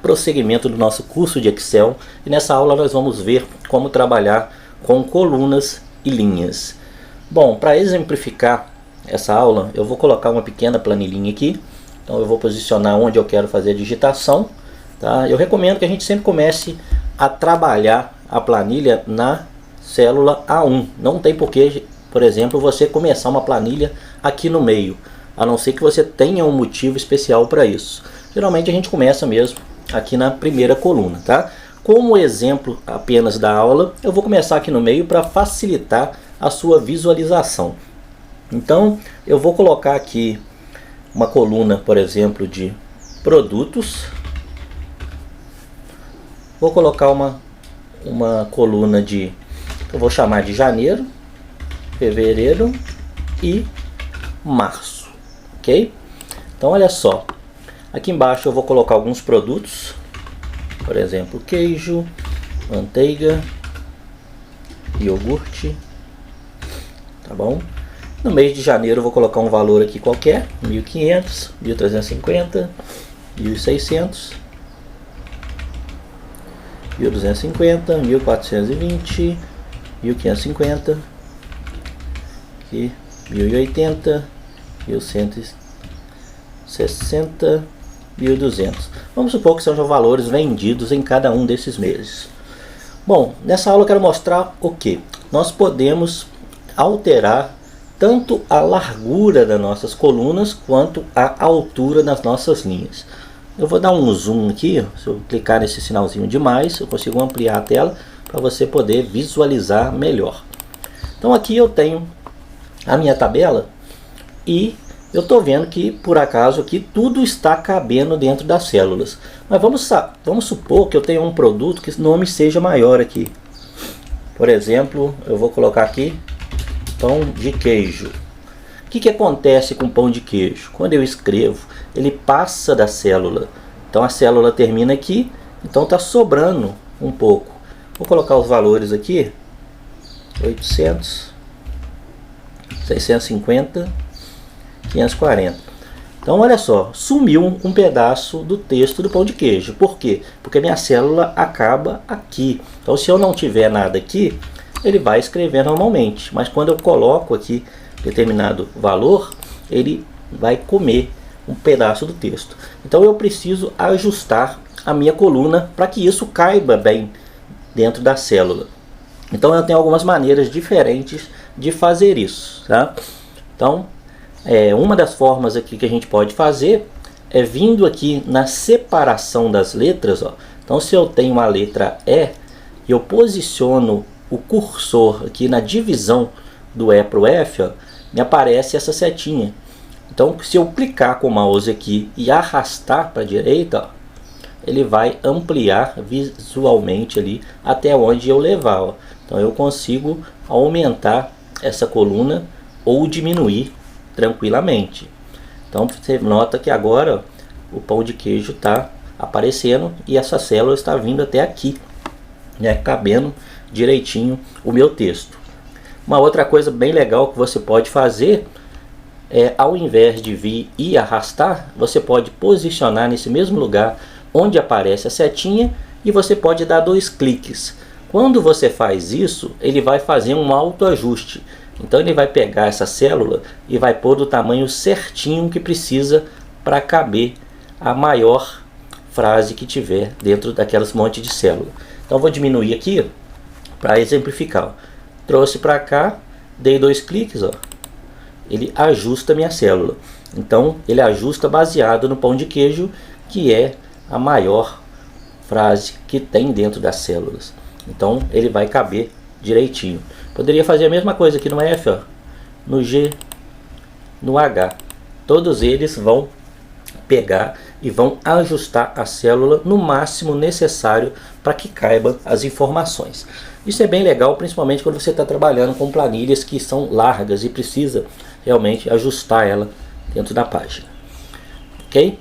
prosseguimento do nosso curso de Excel, e nessa aula nós vamos ver como trabalhar com colunas e linhas. Bom, para exemplificar essa aula, eu vou colocar uma pequena planilhinha aqui. Então eu vou posicionar onde eu quero fazer a digitação, tá? Eu recomendo que a gente sempre comece a trabalhar a planilha na célula A1. Não tem porquê, por exemplo, você começar uma planilha aqui no meio, a não ser que você tenha um motivo especial para isso. Geralmente a gente começa mesmo aqui na primeira coluna, tá? Como exemplo apenas da aula, eu vou começar aqui no meio para facilitar a sua visualização. Então eu vou colocar aqui uma coluna, por exemplo, de produtos. Vou colocar uma coluna de, eu vou chamar de janeiro, fevereiro e março, ok? Então olha só, aqui embaixo eu vou colocar alguns produtos, por exemplo, queijo, manteiga, iogurte, tá bom? No mês de janeiro eu vou colocar um valor aqui qualquer, 1.500, 1.350, 1.600, 1.250, 1.420, 1.550, aqui 1.080, 1.160, 1.200. Vamos supor que sejam valores vendidos em cada um desses meses. Bom, nessa aula eu quero mostrar o que? Nós podemos alterar tanto a largura das nossas colunas quanto a altura das nossas linhas. Eu vou dar um zoom aqui, se eu clicar nesse sinalzinho de mais, eu consigo ampliar a tela para você poder visualizar melhor. Então aqui eu tenho a minha tabela e eu estou vendo que por acaso aqui tudo está cabendo dentro das células. Mas vamos supor que eu tenho um produto que o nome seja maior aqui. Por exemplo, eu vou colocar aqui pão de queijo. O que acontece com pão de queijo? Quando eu escrevo, ele passa da célula. Então a célula termina aqui, então está sobrando um pouco. Vou colocar os valores aqui, 800, 650, 540. Então olha só, sumiu um pedaço do texto do pão de queijo. Por quê? Porque minha célula acaba aqui. Então se eu não tiver nada aqui, ele vai escrever normalmente. Mas quando eu coloco aqui determinado valor, ele vai comer um pedaço do texto. Então eu preciso ajustar a minha coluna para que isso caiba bem dentro da célula. Então eu tenho algumas maneiras diferentes de fazer isso, tá? Então uma das formas aqui que a gente pode fazer é vindo aqui na separação das letras, ó. Então se eu tenho uma letra E, eu posiciono o cursor aqui na divisão do E para o F, ó, me aparece essa setinha. Então se eu clicar com o mouse aqui e arrastar para a direita, ó, ele vai ampliar visualmente ali até onde eu levar, ó. Então eu consigo aumentar essa coluna ou diminuir tranquilamente. Então você nota que agora ó, o pão de queijo está aparecendo e essa célula está vindo até aqui, né, cabendo direitinho o meu texto. Uma outra coisa bem legal que você pode fazer é, ao invés de vir e arrastar, você pode posicionar nesse mesmo lugar onde aparece a setinha e você pode dar 2 cliques. Quando você faz isso, ele vai fazer um autoajuste. Então ele vai pegar essa célula e vai pôr do tamanho certinho que precisa para caber a maior frase que tiver dentro daquelas monte de célula. Então vou diminuir aqui para exemplificar. Ó. Trouxe para cá, dei 2 cliques, ó. Ele ajusta a minha célula. Então ele ajusta baseado no pão de queijo, que é a maior frase que tem dentro das células. Então ele vai caber direitinho. Poderia fazer a mesma coisa aqui no F, ó, no G, no H. Todos eles vão pegar e vão ajustar a célula no máximo necessário para que caibam as informações. Isso é bem legal, principalmente quando você está trabalhando com planilhas que são largas e precisa realmente ajustar ela dentro da página. Ok?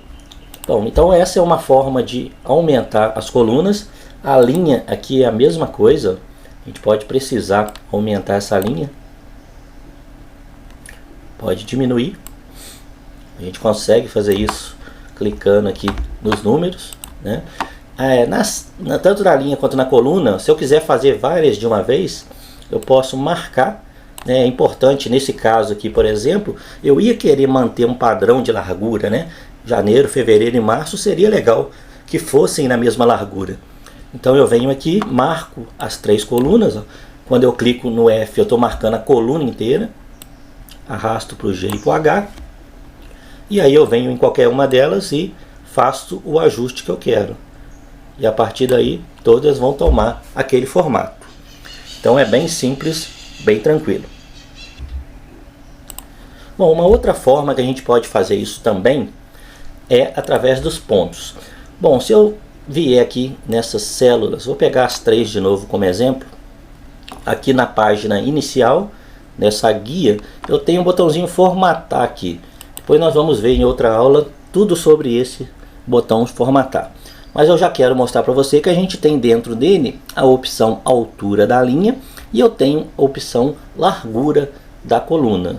Bom, então essa é uma forma de aumentar as colunas. A linha aqui é a mesma coisa. A gente pode precisar aumentar essa linha. Pode diminuir. A gente consegue fazer isso clicando aqui nos números, né? tanto na linha quanto na coluna, se eu quiser fazer várias de uma vez, eu posso marcar. É importante nesse caso aqui, por exemplo, eu ia querer manter um padrão de largura, né? Janeiro, fevereiro e março seria legal que fossem na mesma largura. Então eu venho aqui, marco as 3 colunas. Ó. Quando eu clico no F, eu estou marcando a coluna inteira. Arrasto para o G e para o H. E aí eu venho em qualquer uma delas e faço o ajuste que eu quero. E a partir daí, todas vão tomar aquele formato. Então é bem simples, bem tranquilo. Bom, uma outra forma que a gente pode fazer isso também é através dos pontos. Bom, se eu vier aqui nessas células, vou pegar as 3 de novo como exemplo. Aqui na página inicial, nessa guia, eu tenho um botãozinho formatar aqui. Depois nós vamos ver em outra aula tudo sobre esse botão formatar. Mas eu já quero mostrar para você que a gente tem dentro dele a opção altura da linha e eu tenho a opção largura da coluna.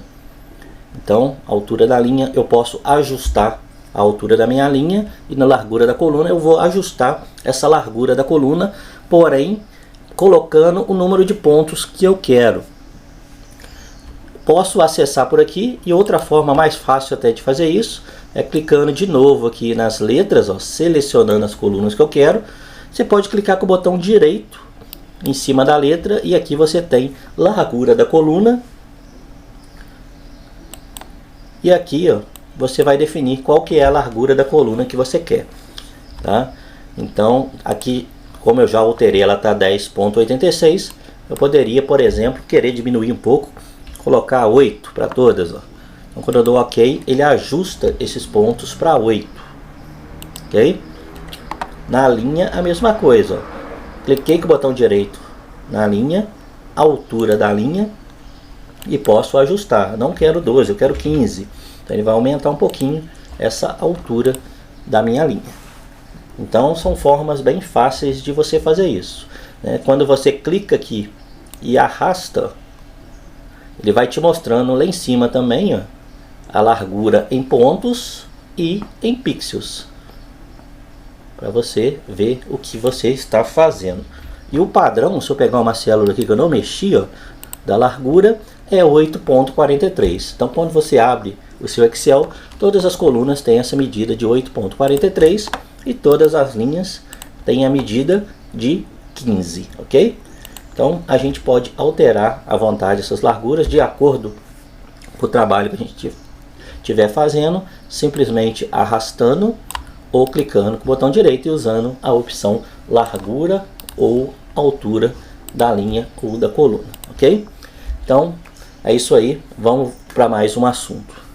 Então, a altura da linha eu posso ajustar a altura da minha linha e na largura da coluna eu vou ajustar essa largura da coluna, porém colocando o número de pontos que eu quero. Posso acessar por aqui e outra forma mais fácil até de fazer isso é clicando de novo aqui nas letras, ó, selecionando as colunas que eu quero. Você pode clicar com o botão direito em cima da letra e aqui você tem largura da coluna. E aqui ó, você vai definir qual que é a largura da coluna que você quer. Tá? Então aqui, como eu já alterei, ela está 10.86, eu poderia, por exemplo, querer diminuir um pouco, colocar 8 para todas. Ó. Então quando eu dou OK, ele ajusta esses pontos para 8. Ok? Na linha a mesma coisa. Ó. Cliquei com o botão direito na linha, altura da linha, e posso ajustar. Não quero 12, eu quero 15. Então ele vai aumentar um pouquinho essa altura da minha linha. Então são formas bem fáceis de você fazer isso. Quando você clica aqui e arrasta, ele vai te mostrando lá em cima também ó, a largura em pontos e em pixels. Para você ver o que você está fazendo. E o padrão, se eu pegar uma célula aqui que eu não mexi, ó, da largura é 8.43. Então quando você abre o seu Excel, todas as colunas têm essa medida de 8.43 e todas as linhas têm a medida de 15, ok? Então a gente pode alterar à vontade essas larguras de acordo com o trabalho que a gente estiver fazendo, simplesmente arrastando ou clicando com o botão direito e usando a opção largura ou altura da linha ou da coluna, ok? Então é isso aí, vamos para mais um assunto.